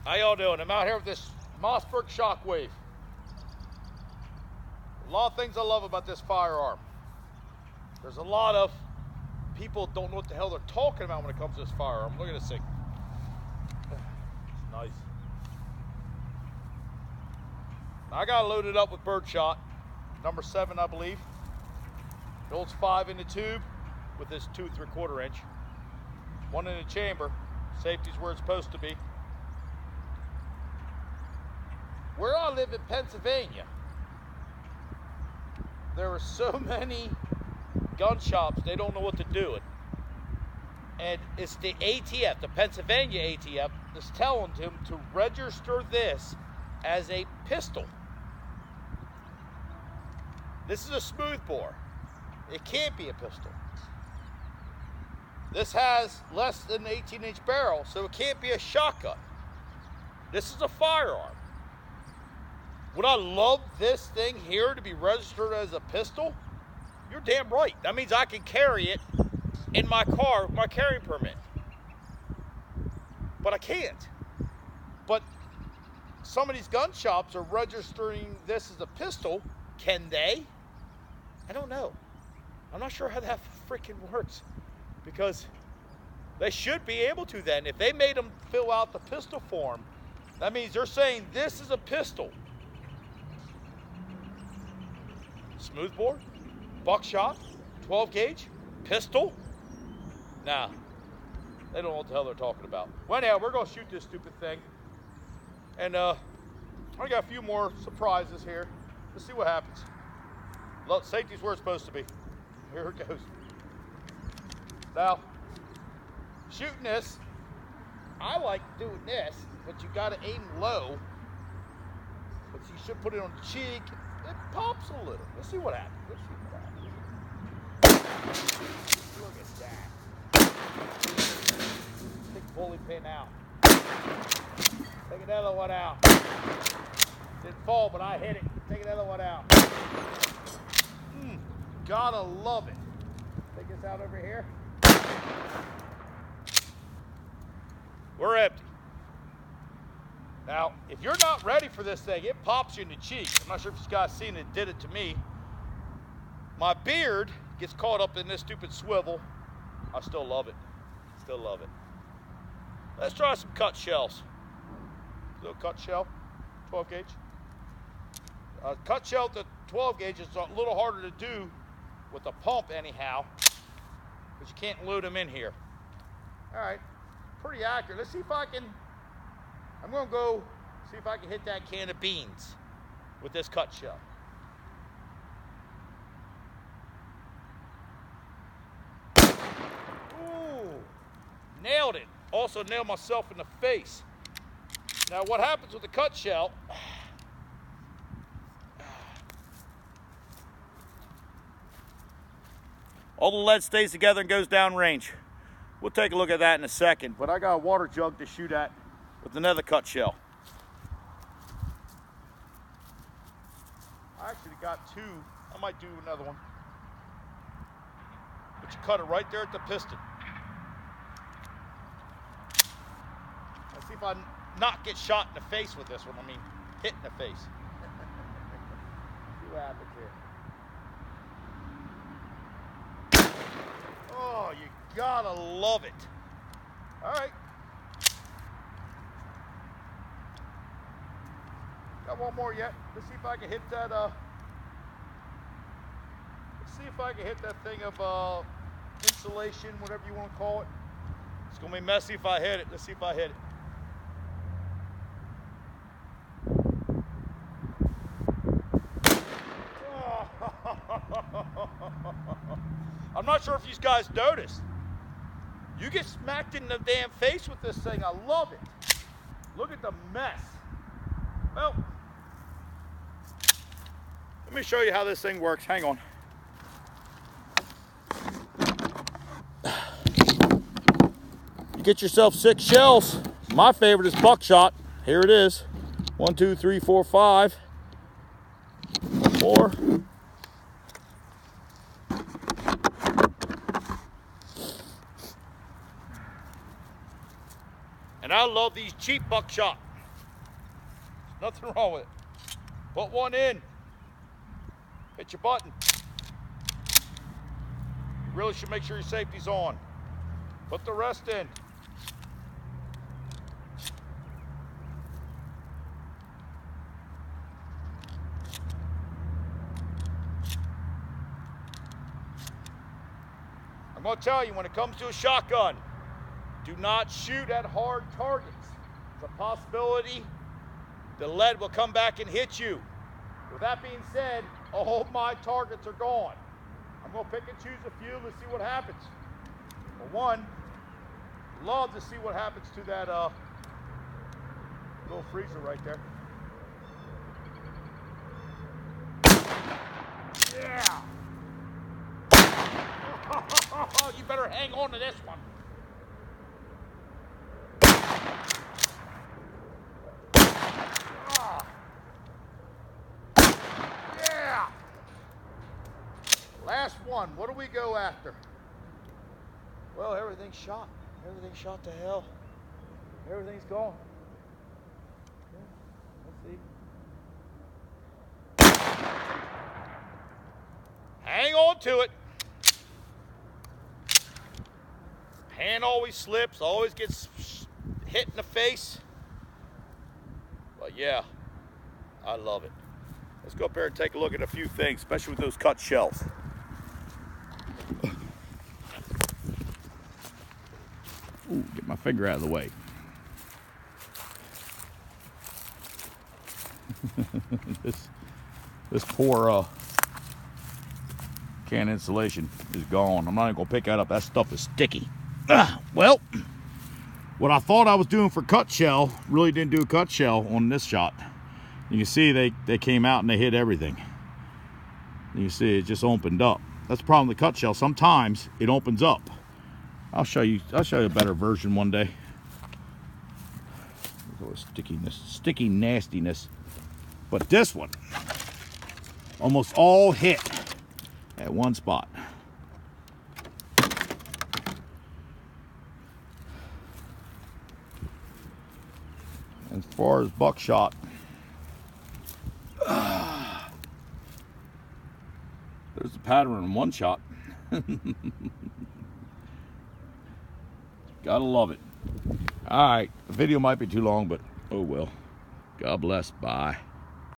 How y'all doing? I'm out here with this Mosburg shockwave. A lot of things I love about this firearm. There's a lot of people don't know what the hell they're talking about when it comes to this firearm. Look at this thing. It's nice. Now, I got it loaded up with birdshot, number 7, I believe. It holds 5 in the tube with this 2 3/4 inch. 1 in the chamber. Safety's where it's supposed to be. Where I live in Pennsylvania, there are so many gun shops, they don't know what to do it. And it's the ATF, the Pennsylvania ATF, that's telling them to register this as a pistol. This is a smoothbore. It can't be a pistol. This has less than an 18-inch barrel, so it can't be a shotgun. This is a firearm. Would I love this thing here to be registered as a pistol? You're damn right. That means I can carry it in my car with my carry permit. But I can't. But some of these gun shops are registering this as a pistol. Can they? I don't know. I'm not sure how that freaking works, because they should be able to then. If they made them fill out the pistol form, that means they're saying this is a pistol. Smoothbore, buckshot, 12 gauge, pistol. Nah, they don't know what the hell they're talking about. Well, anyhow, we're gonna shoot this stupid thing. And I got a few more surprises here. Let's see what happens. Safety's where it's supposed to be. Here it goes. Now, shooting this, I like doing this, but you gotta aim low. But you should put it on the cheek. It pops a little. Let's see what happens. Let's see what happens. Look at that. Take the bowling pin out. Take another one out. Didn't fall, but I hit it. Take another one out. Gotta love it. Take this out over here. We're empty. Now, if you're not ready for this thing, it pops you in the cheek. I'm not sure if you guys seen it, did it to me. My beard gets caught up in this stupid swivel. I still love it. Still love it. Let's try some cut shells. Little cut shell, 12 gauge. Cut shell to 12 gauge is a little harder to do with a pump anyhow, because you can't load them in here. All right, pretty accurate. Let's see if I can, I'm gonna go see if I can hit that can of beans with this cut shell. Ooh, nailed it. Also nailed myself in the face. Now what happens with the cut shell, all the lead stays together and goes down range. We'll take a look at that in a second, but I got a water jug to shoot at with another cut shell. I actually got 2. I might do another one. But you cut it right there at the piston. Let's see if I not get shot in the face with this one. I mean, hit in the face. See what happens here. Oh, you gotta love it. All right. Got one more yet. Let's see if I can hit that, let's see if I can hit that thing of insulation, whatever you want to call it. It's gonna be messy if I hit it. Let's see if I hit it. I'm not sure if you guys noticed. You get smacked in the damn face with this thing. I love it. Look at the mess. Well, let me show you how this thing works. Hang on. You get yourself 6 shells. My favorite is buckshot. Here it is. 1, 2, 3, 4, 5. 1 more. And I love these cheap buckshot. Nothing wrong with it. Put one in. Hit your button. You really should make sure your safety's on. Put the rest in. I'm going to tell you, when it comes to a shotgun, do not shoot at hard targets. It's a possibility the lead will come back and hit you. With that being said, all my targets are gone. I'm going to pick and choose a few. Let's see what happens. For one, love to see what happens to that little freezer right there. Yeah! You better hang on to this one. Yeah! Last one. What do we go after? Well, everything's shot. Everything's shot to hell. Everything's gone. Okay, let's see. Hang on to it. Hand always slips, always gets hit in the face. But yeah, I love it. Let's go up there and take a look at a few things, especially with those cut shells. Ooh, get my finger out of the way. this poor can insulation is gone. I'm not even gonna pick that up. That stuff is sticky. Well, what I thought I was doing for cut shell really didn't do a cut shell on this shot. You can see they came out and they hit everything. You can see it just opened up. That's the problem with the cut shell. Sometimes it opens up. I'll show you a better version one day. Look at the sticky nastiness. But this one, almost all hit at one spot. As far as buckshot, there's the pattern in one shot. Gotta love it. All right, the video might be too long, but oh well. God bless. Bye.